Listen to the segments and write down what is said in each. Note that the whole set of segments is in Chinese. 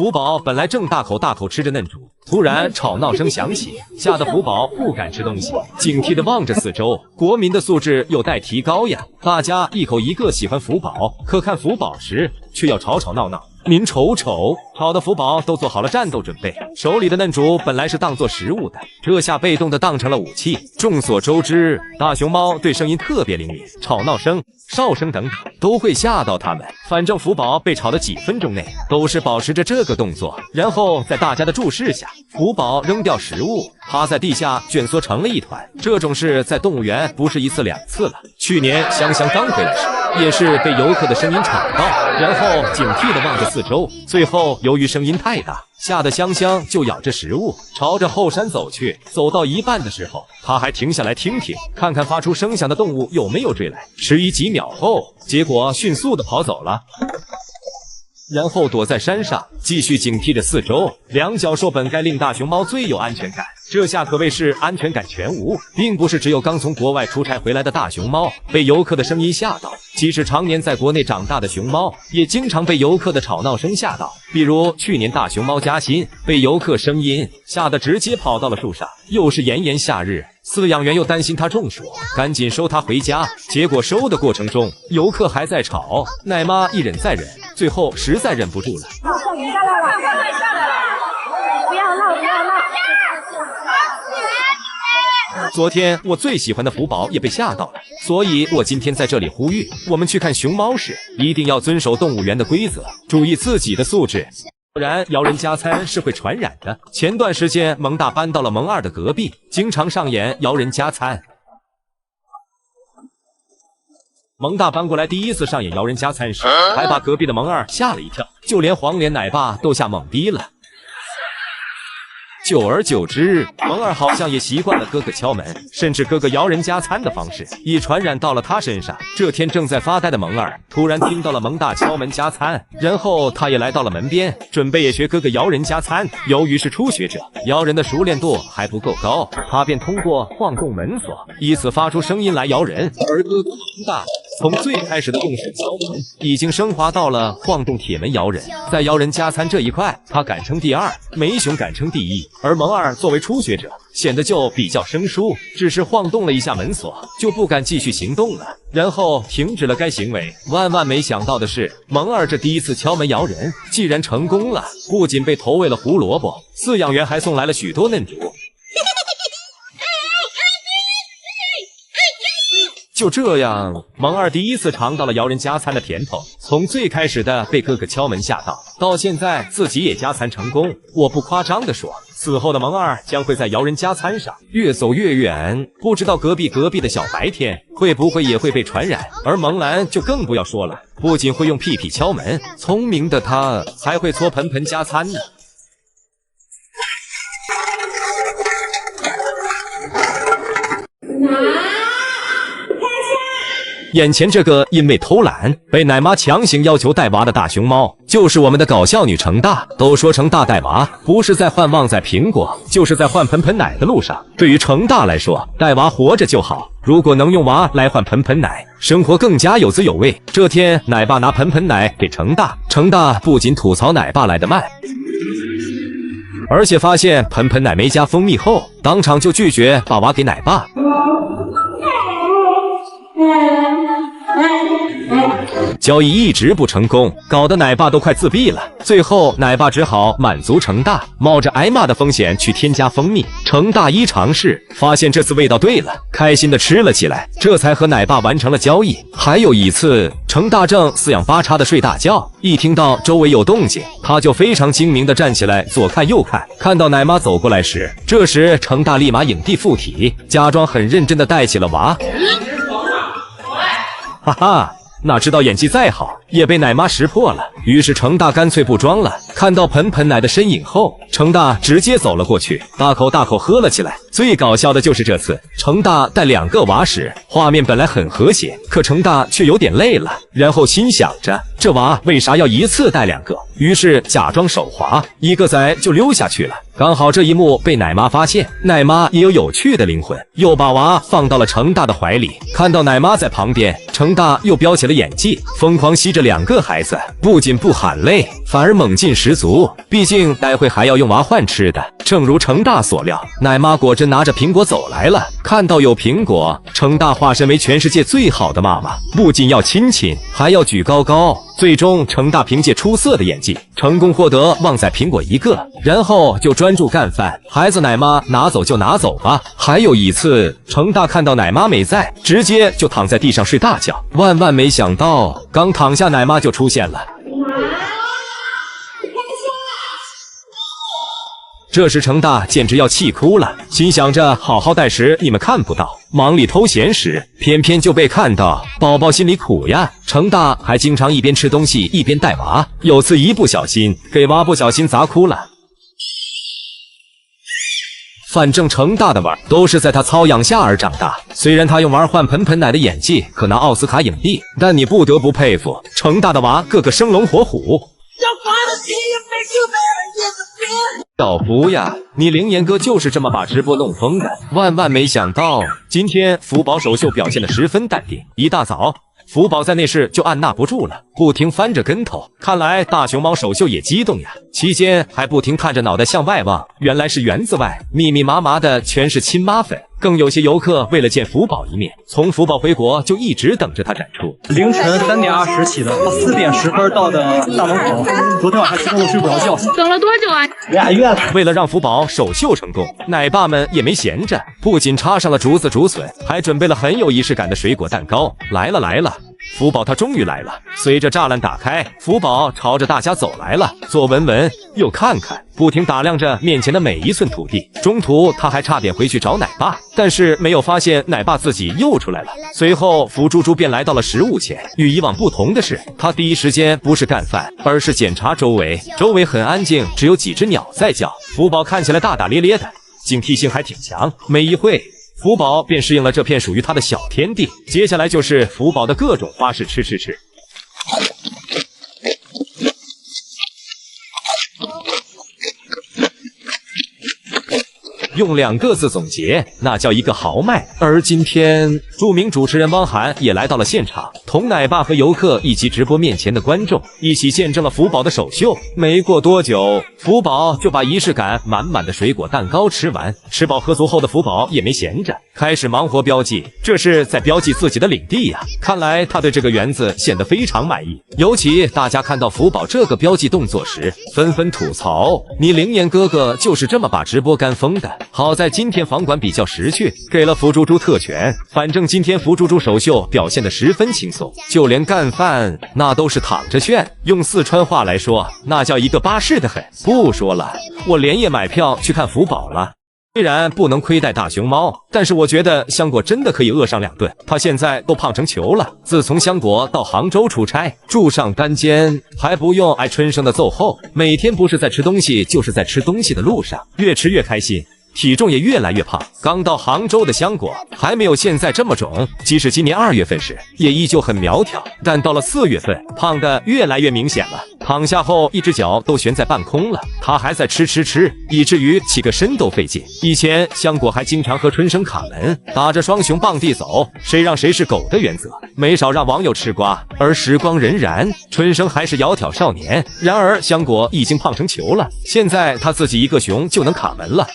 福宝本来正大口大口吃着嫩竹，突然吵闹声响起，吓得福宝不敢吃东西，警惕地望着四周。国民的素质有待提高呀！大家一口一个喜欢福宝，可看福宝时却要吵吵闹闹。您瞅瞅，吵的福宝都做好了战斗准备，手里的嫩竹本来是当做食物的，这下被动的当成了武器。众所周知，大熊猫对声音特别灵敏，吵闹声、哨声等等都会吓到它们。反正福宝被吵的几分钟内都是保持着这个动作，然后在大家的注视下，福宝扔掉食物，趴在地下蜷缩成了一团。这种事在动物园不是一次两次了。去年香香刚回来时，也是被游客的声音吵到，然后警惕地望着四周，最后由于声音太大，吓得香香就咬着食物朝着后山走去。走到一半的时候，他还停下来听听，看看发出声响的动物有没有追来。迟疑几秒后，结果迅速地跑走了，然后躲在山上继续警惕着四周。两脚兽本该令大熊猫最有安全感，这下可谓是安全感全无，并不是只有刚从国外出差回来的大熊猫被游客的声音吓到，即使常年在国内长大的熊猫也经常被游客的吵闹声吓到。比如去年大熊猫嘉欣被游客声音吓得直接跑到了树上，又是炎炎夏日，饲养员又担心它中暑，赶紧收它回家。结果收的过程中，游客还在吵，奶妈一忍再忍，最后实在忍不住了。不要闹，不要闹！昨天我最喜欢的福宝也被吓到了，所以我今天在这里呼吁，我们去看熊猫时一定要遵守动物园的规则，注意自己的素质，不然摇人加餐是会传染的。前段时间萌大搬到了萌二的隔壁，经常上演摇人加餐。萌大搬过来第一次上演摇人加餐时，还把隔壁的萌二吓了一跳，就连黄脸奶爸都吓懵逼了。久而久之，萌二好像也习惯了哥哥敲门，甚至哥哥摇人加餐的方式也传染到了他身上。这天正在发呆的萌二突然听到了萌大敲门加餐，然后他也来到了门边，准备也学哥哥摇人加餐。由于是初学者，摇人的熟练度还不够高，他便通过晃动门锁以此发出声音来摇人。而哥哥萌大从最开始的用手敲门，已经升华到了晃动铁门摇人。在摇人加餐这一块，他敢称第二，梅熊敢称第一。而萌二作为初学者，显得就比较生疏，只是晃动了一下门锁，就不敢继续行动了，然后停止了该行为。万万没想到的是，萌二这第一次敲门摇人既然成功了，不仅被投喂了胡萝卜，饲养员还送来了许多嫩竹。就这样，萌二第一次尝到了摇人加餐的甜头。从最开始的被哥哥敲门吓到，到现在自己也加餐成功。我不夸张地说，此后的萌二将会在摇人加餐上越走越远。不知道隔壁的小白天会不会也会被传染？而萌兰就更不要说了，不仅会用屁屁敲门，聪明的他还会搓盆盆加餐呢。眼前这个因为偷懒被奶妈强行要求带娃的大熊猫，就是我们的搞笑女程大。都说程大带娃不是在换旺仔苹果，就是在换盆盆奶的路上。对于程大来说，带娃活着就好，如果能用娃来换盆盆奶，生活更加有滋有味。这天奶爸拿盆盆奶给程大，程大不仅吐槽奶爸来得慢，而且发现盆盆奶没加蜂蜜后，当场就拒绝把娃给奶爸。交易一直不成功，搞得奶爸都快自闭了。最后奶爸只好满足程大，冒着挨骂的风险去添加蜂蜜。程大一尝试，发现这次味道对了，开心的吃了起来，这才和奶爸完成了交易。还有一次，程大正四仰八叉的睡大觉，一听到周围有动静，他就非常精明的站起来左看右看，看到奶妈走过来时，这时程大立马影帝附体，假装很认真的带起了娃。哈哈，哪知道演技再好也被奶妈识破了，于是程大干脆不装了。看到盆盆奶的身影后，程大直接走了过去，大口大口喝了起来。最搞笑的就是这次程大带2个娃时，画面本来很和谐，可程大却有点累了，然后心想着这娃为啥要一次带2个，于是假装手滑，一个崽就溜下去了。刚好这一幕被奶妈发现，奶妈也有有趣的灵魂，又把娃放到了程大的怀里。看到奶妈在旁边，程大又飙起了演技，疯狂吸着2个孩子，不仅不喊累，反而猛进食十足，毕竟待会还要用娃换吃的。正如程大所料，奶妈果真拿着苹果走来了。看到有苹果，程大化身为全世界最好的妈妈，不仅要亲亲，还要举高高。最终，程大凭借出色的演技，成功获得旺仔苹果1个，然后就专注干饭。孩子奶妈拿走就拿走吧。还有一次，程大看到奶妈没在，直接就躺在地上睡大觉。万万没想到，刚躺下，奶妈就出现了。这时程大简直要气哭了，心想着好好带食你们看不到，忙里偷闲时偏偏就被看到，宝宝心里苦呀。程大还经常一边吃东西一边带娃，有次一不小心给娃不小心砸哭了。反正程大的娃都是在他操养下而长大，虽然他用娃换盆盆奶的演技可拿奥斯卡影帝，但你不得不佩服程大的娃个个生龙活虎。小福呀，你灵岩哥就是这么把直播弄疯的。万万没想到，今天福宝首秀表现得十分淡定。一大早，福宝在内室就按捺不住了，不停翻着跟头。看来大熊猫首秀也激动呀，期间还不停探着脑袋向外望，原来是园子外密密麻麻的全是亲妈粉。更有些游客为了见福宝一面，从福宝回国就一直等着他展出。凌晨3点20起的，我4点10分到的大门口。昨天晚上激动的睡不着觉。等了多久啊？2月了。为了让福宝首秀成功，奶爸们也没闲着，不仅插上了竹子竹笋，还准备了很有仪式感的水果蛋糕。来了来了，福宝他终于来了。随着栅栏打开，福宝朝着大家走来了，左闻闻，右看看，不停打量着面前的每一寸土地。中途他还差点回去找奶爸，但是没有发现奶爸自己又出来了。随后福猪猪便来到了食物前，与以往不同的是，他第一时间不是干饭，而是检查周围。周围很安静，只有几只鸟在叫。福宝看起来大大咧咧的，警惕性还挺强。没一会，福宝便适应了这片属于他的小天地。接下来就是福宝的各种花式吃。用2个字总结，那叫一个豪迈。而今天，著名主持人汪涵也来到了现场，同奶爸和游客以及直播面前的观众一起见证了福宝的首秀。没过多久，福宝就把仪式感满满的水果蛋糕吃完。吃饱喝足后的福宝也没闲着，开始忙活标记，这是在标记自己的领地呀。看来他对这个园子显得非常满意。尤其大家看到福宝这个标记动作时，纷纷吐槽：你灵岩哥哥就是这么把直播干疯的。好在今天房管比较识趣，给了福猪猪特权。反正今天福猪猪首秀表现得十分轻松，就连干饭那都是躺着炫。用四川话来说，那叫一个巴适的很。不说了，我连夜买票去看福宝了。虽然不能亏待大熊猫，但是我觉得香果真的可以饿上2顿。他现在都胖成球了。自从香果到杭州出差，住上单间，还不用挨春生的揍后，每天不是在吃东西，就是在吃东西的路上，越吃越开心。体重也越来越胖。刚到杭州的香果还没有现在这么肿，即使今年2月份时也依旧很苗条，但到了4月份，胖得越来越明显了。躺下后，一只脚都悬在半空了，他还在吃，以至于起个身都费劲。以前香果还经常和春生卡门，打着双雄傍地走，谁让谁是狗的原则，没少让网友吃瓜。而时光荏苒，春生还是窈窕少年，然而香果已经胖成球了，现在他自己一个熊就能卡门了。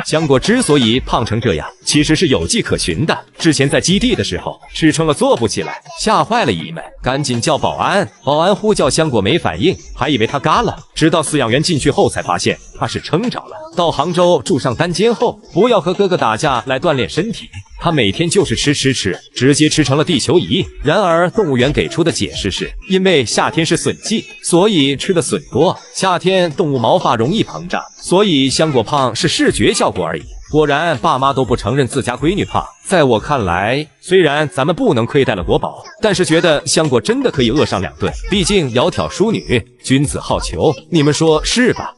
香果之所以胖成这样，其实是有迹可循的。之前在基地的时候，吃撑了坐不起来，吓坏了姨们，赶紧叫保安。保安呼叫香果没反应，还以为他嘎了。直到饲养员进去后才发现他是撑着了。到杭州住上单间后，不要和哥哥打架来锻炼身体，他每天就是吃，直接吃成了地球仪。然而动物园给出的解释是，因为夏天是笋季，所以吃的笋多。夏天动物毛发容易膨胀，所以香果胖是视觉效果而已。果然爸妈都不承认自家闺女胖。在我看来，虽然咱们不能亏待了国宝，但是觉得香果真的可以饿上2顿，毕竟窈窕淑女，君子好逑，你们说是吧？